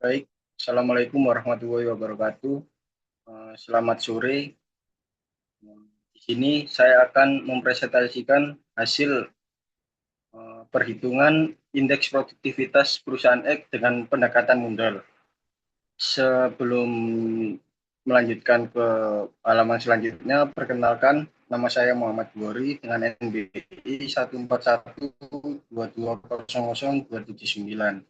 Baik, Assalamualaikum warahmatullahi wabarakatuh. Selamat sore. Di sini saya akan mempresentasikan hasil perhitungan indeks produktivitas perusahaan X dengan pendekatan mundur. Sebelum melanjutkan ke halaman selanjutnya, perkenalkan nama saya Muhammad Buhori dengan NBI 14122000279.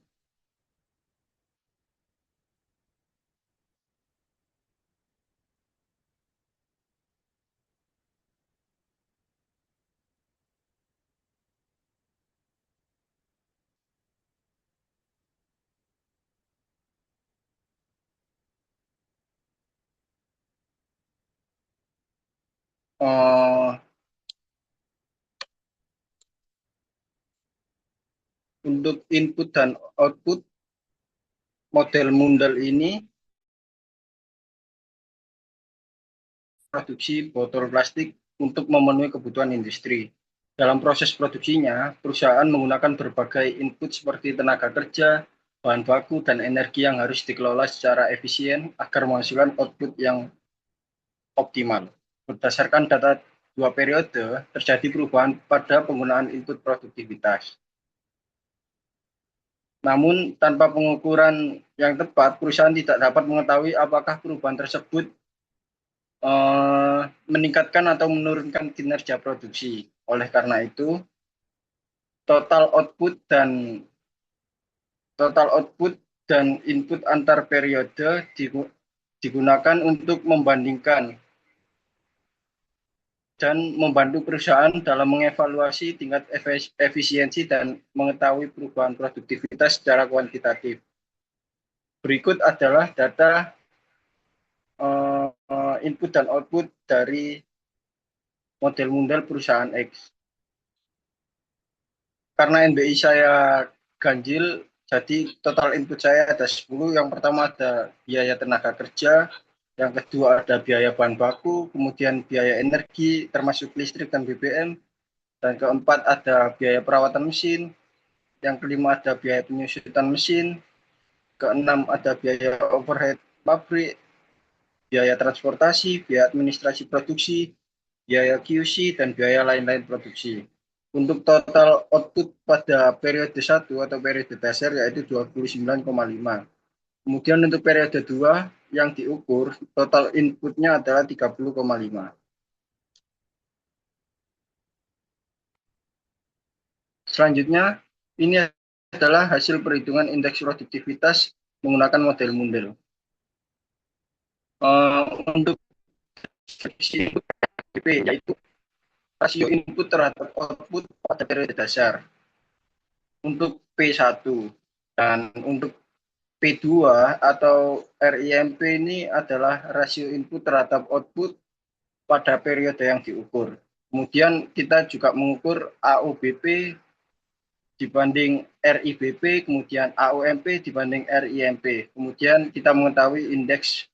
Uh, untuk input dan output model Mundell ini produksi botol plastik untuk memenuhi kebutuhan industri. Dalam proses produksinya, perusahaan menggunakan berbagai input seperti tenaga kerja, bahan baku, dan energi yang harus dikelola secara efisien agar menghasilkan output yang optimal. Berdasarkan data dua periode, terjadi perubahan pada penggunaan input produktivitas. Namun, tanpa pengukuran yang tepat, perusahaan tidak dapat mengetahui apakah perubahan tersebut meningkatkan atau menurunkan kinerja produksi. Oleh karena itu, total output dan input antar periode digunakan untuk membandingkan dan membantu perusahaan dalam mengevaluasi tingkat efisiensi dan mengetahui perubahan produktivitas secara kuantitatif. Berikut adalah data input dan output dari model Mundell perusahaan X. Karena NBI saya ganjil, jadi total input saya ada 10. Yang pertama ada biaya tenaga kerja, yang kedua ada biaya bahan baku, kemudian biaya energi termasuk listrik dan BBM, dan keempat ada biaya perawatan mesin, yang kelima ada biaya penyusutan mesin, keenam ada biaya overhead pabrik, biaya transportasi, biaya administrasi produksi, biaya QC, dan biaya lain-lain produksi. Untuk total output pada periode 1 atau periode dasar yaitu 29,5. Kemudian untuk periode 2 yang diukur, total inputnya adalah 30,5. Selanjutnya, ini adalah hasil perhitungan indeks produktivitas menggunakan model Mundell. Untuk yaitu rasio input terhadap output pada periode dasar untuk P1, dan untuk P2 atau RIMP ini adalah rasio input terhadap output pada periode yang diukur. Kemudian kita juga mengukur AOBP dibanding RIBP, kemudian AOMP dibanding RIMP. Kemudian kita mengetahui indeks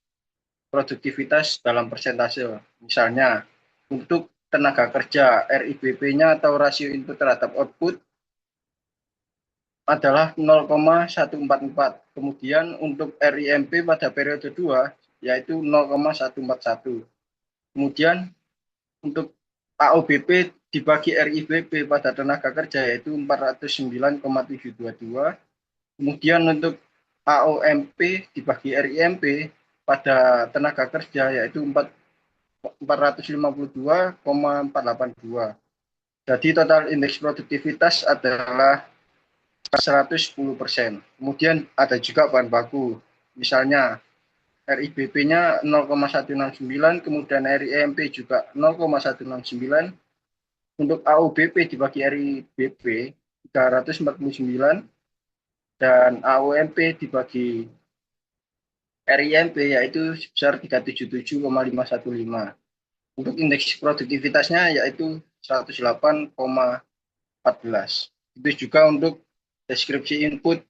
produktivitas dalam persentase. Misalnya untuk tenaga kerja, RIBP-nya atau rasio input terhadap output adalah 0,144. Kemudian untuk RIMP pada periode 2 yaitu 0,141. Kemudian untuk AOBP dibagi RIBP pada tenaga kerja yaitu 409,722. Kemudian untuk AOMP dibagi RIMP pada tenaga kerja yaitu 452,482. Jadi total indeks produktivitas adalah 110%. Kemudian ada juga bahan baku. Misalnya RIBP-nya 0,169, kemudian RIMP juga 0,169. Untuk AUBP dibagi RIBP 349 dan AUMP dibagi RIMP yaitu sebesar 377,515. Untuk indeks produktivitasnya yaitu 108,14. Itu juga untuk deskripsi input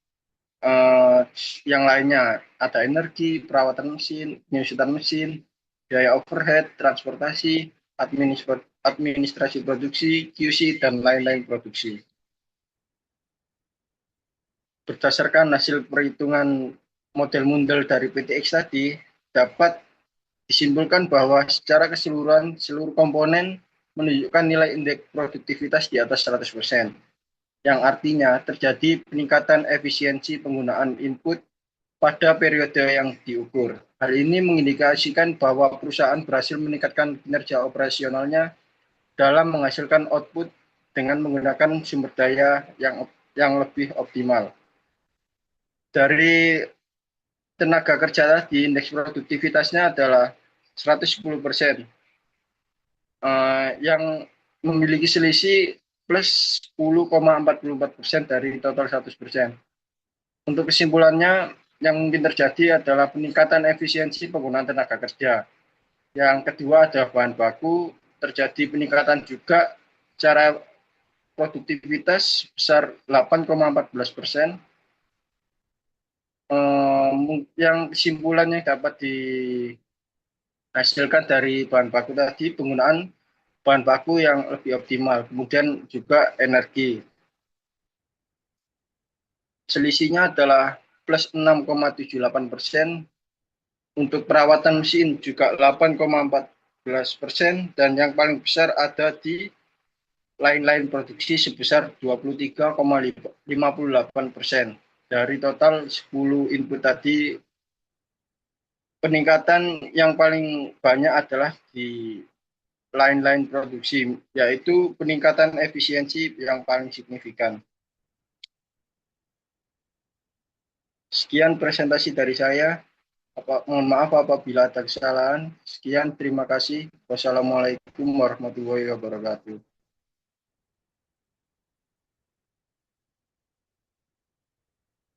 yang lainnya. Ada energi, perawatan mesin, penyusutan mesin, biaya overhead, transportasi, administrasi produksi, QC, dan lain-lain produksi. Berdasarkan hasil perhitungan model mundur dari PTX tadi, dapat disimpulkan bahwa secara keseluruhan seluruh komponen menunjukkan nilai indeks produktivitas di atas 100%, yang artinya terjadi peningkatan efisiensi penggunaan input pada periode yang diukur. Hal ini mengindikasikan bahwa perusahaan berhasil meningkatkan kinerja operasionalnya dalam menghasilkan output dengan menggunakan sumber daya yang lebih optimal. Dari tenaga kerja tadi, indeks produktivitasnya adalah 110%, yang memiliki selisih plus 10,44% dari total 100%. Untuk kesimpulannya, yang mungkin terjadi adalah peningkatan efisiensi penggunaan tenaga kerja. Yang kedua ada bahan baku, terjadi peningkatan juga secara produktivitas sebesar 8,14%. Yang kesimpulannya dapat dihasilkan dari bahan baku tadi, penggunaan bahan baku yang lebih optimal, kemudian juga energi. Selisihnya adalah plus 6,78%, untuk perawatan mesin juga 8,14%, dan yang paling besar ada di lain-lain produksi sebesar 23,58%. Dari total 10 input tadi, peningkatan yang paling banyak adalah di lain-lain produksi, yaitu peningkatan efisiensi yang paling signifikan. Sekian presentasi dari saya. Mohon maaf apabila ada kesalahan. Sekian, terima kasih. Wassalamualaikum warahmatullahi wabarakatuh.